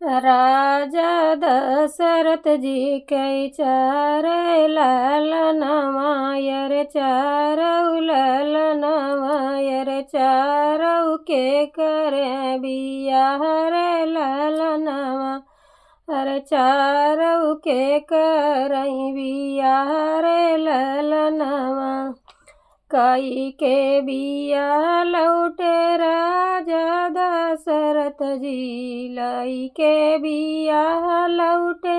राजा दशरथ जी कई चारे लालनवा यर चारऊ लालनवा यर चारऊ के करे बियाह रे लालनवा अरे चारऊ के करई बियाह रे लालनवा कई के बिया लौटे राजा दशरथ जी लई के बिया लौटे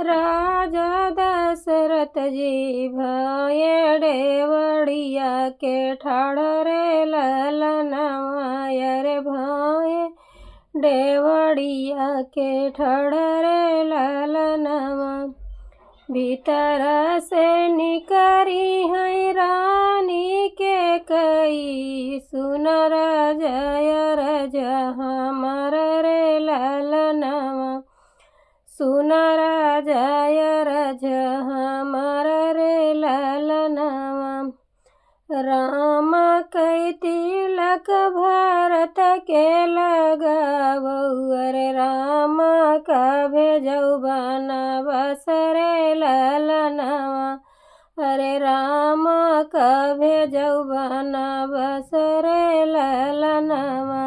राजा दशरथ जी भये डेवड़िया के ठाड़ रे ललनवा रे भये डेवड़िया के ठाड़ रे ललनवा भीतर से निकरी है रानी के कई सुनर जय रज हमर रे ललनवा सुनर जय रज हमर रे ललनवा राम कई तिलक भरत के लगावऊ अरे राम का भेजऊ बनवास रे ललनवा अरे राम का भेजऊ बनवास रे ललनवा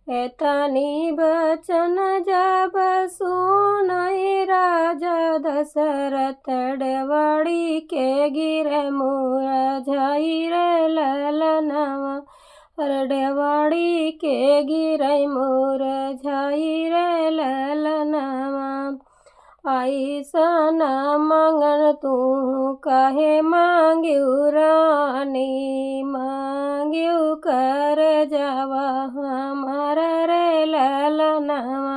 एतनी बचन जब सुनई राजा दशरथ डेवड़ी के गिरे मुरझाई रे ललनवा अरे डेवड़ी के गिरे मुरझाई रे ललनवा ऐसन मंगन तू काहे मांग्यू रानी मांग्यू कर जावा हमार रे ललनवा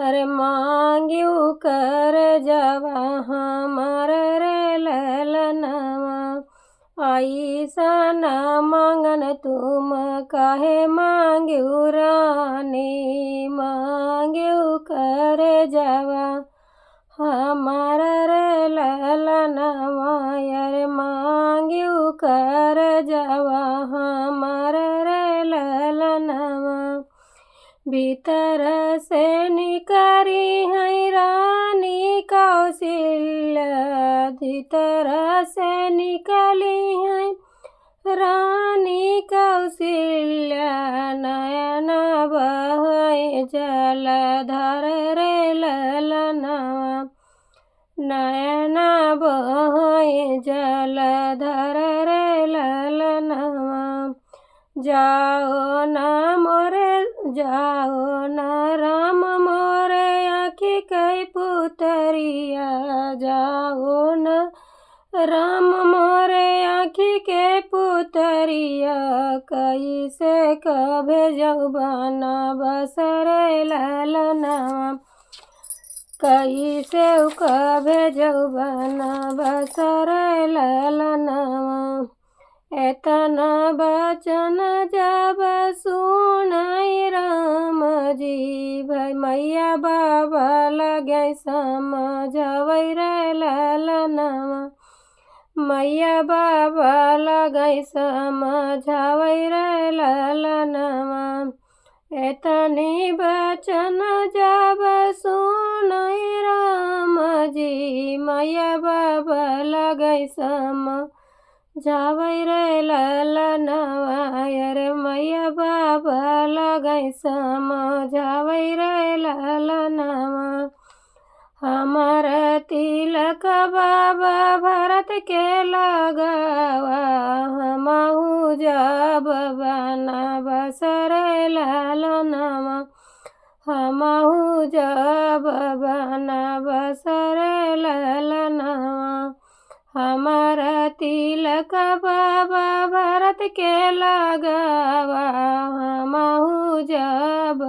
अरे मांग्यू कर जावा हमार रे ललनवा ऐसन मंगन तुम काहे मांग्यू रानी मांग्यू कर जावा हमार रे ललनवा रे मांग्यू कर जावा हमार रे ललनवा भीतर से निकरी है रानी कौशल्या भीतर से निकली है रानी कौशल्या नयन बहे जलधर रे ललनवा नयन बहे जलधर रे ललनवा जाओ न राम मोरे आँखी कई पुतरिया जाओ न राम मोरे आँखी के पुतरिया कैसे कभे जऊ बनवास रे ललनवा कैसे कभे जऊ बनवास रे ललनवा एतना बचन जब सुनाई राम जी भाई मैया बाबा लगे समझवै रे ललनवा मैया बाबा लगे समझवै रे ललनवा एतनी बचन जब सुनाई राम जी मैया बाबा लगे समझवै रे ललनवा रे मैया बाबा लगे समझवै रे ललनवा हमार तिलक बाबा भरत के लगावा हमहू जब बनवास रे ललनवा हमहू जब बनवास रे ललनवा हमार तिलक बाबा भरत के लगावा हमहू जब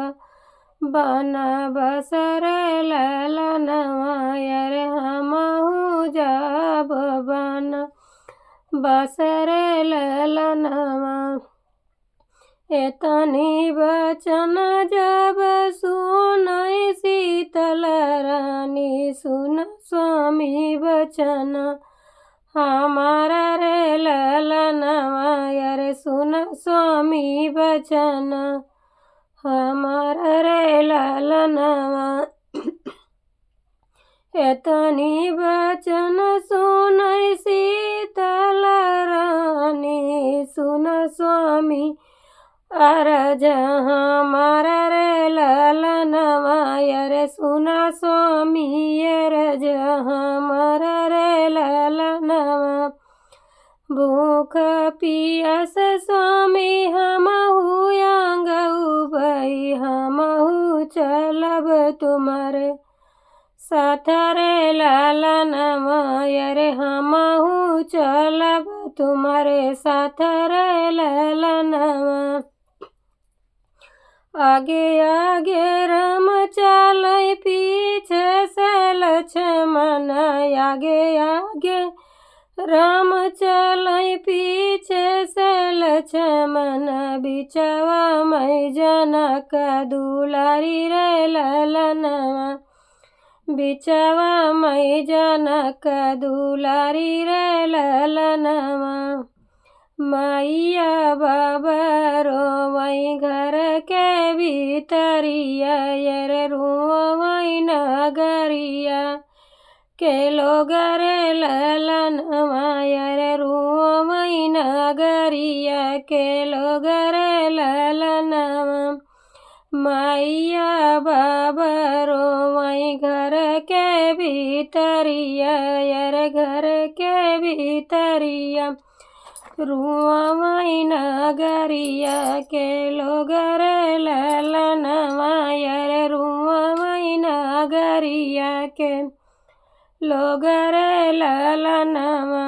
बनवास रे ललनवा रे हमहू जब बनवास रे ललनवा एतनी बचन जब सुनई शीतल रानी सुन स्वामी बचन हमार रे ललनवा रे सुन स्वामी बचन हमार रे ललनवा एतनी बचन सुनै शीतल रानी सुन स्वामी अरज हमारा रे ललनवा रे सुना स्वामी अरज हमारा रे ललनवा भूख पियास स्वामी हमहु अंग उबई हमहु चलब तुम्हारे साथ रे ललनवा रे हमहु चलब तुम्हारे साथ रे ललनवा आगे आगे राम चलै पीछे से लक्ष्मण आगे आगे राम चलै पीछे से लक्ष्मण बिचवा मैं जनक दुलारी रे ललनवा बिचवा मैं जनक दुलारी रे ललनवा मैया बाबा रोवै घर के भीतरिया रे रोवै नगरिया के लोग रे ललनवा रे रोवै नगरिया के लोग रे ललनवा मैया बाबा रोवै घर के भीतरिया रे घर के भीतरिया रुआवै नगरिया के लोग रे ललनवा रे रुआवै नगरिया के लोग रे ललनवा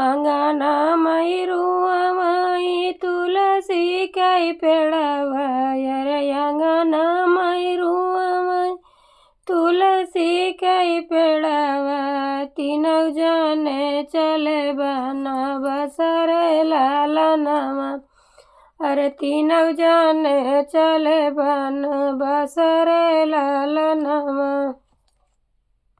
अंगना मै रुआवै तुलसी के पेड़वा रे अंगना मै रुआवै तुलसी के पेड़वा तीनों जने चले बन बसर ललनवा अरे तीनों जने चले बन बसर ललनवा।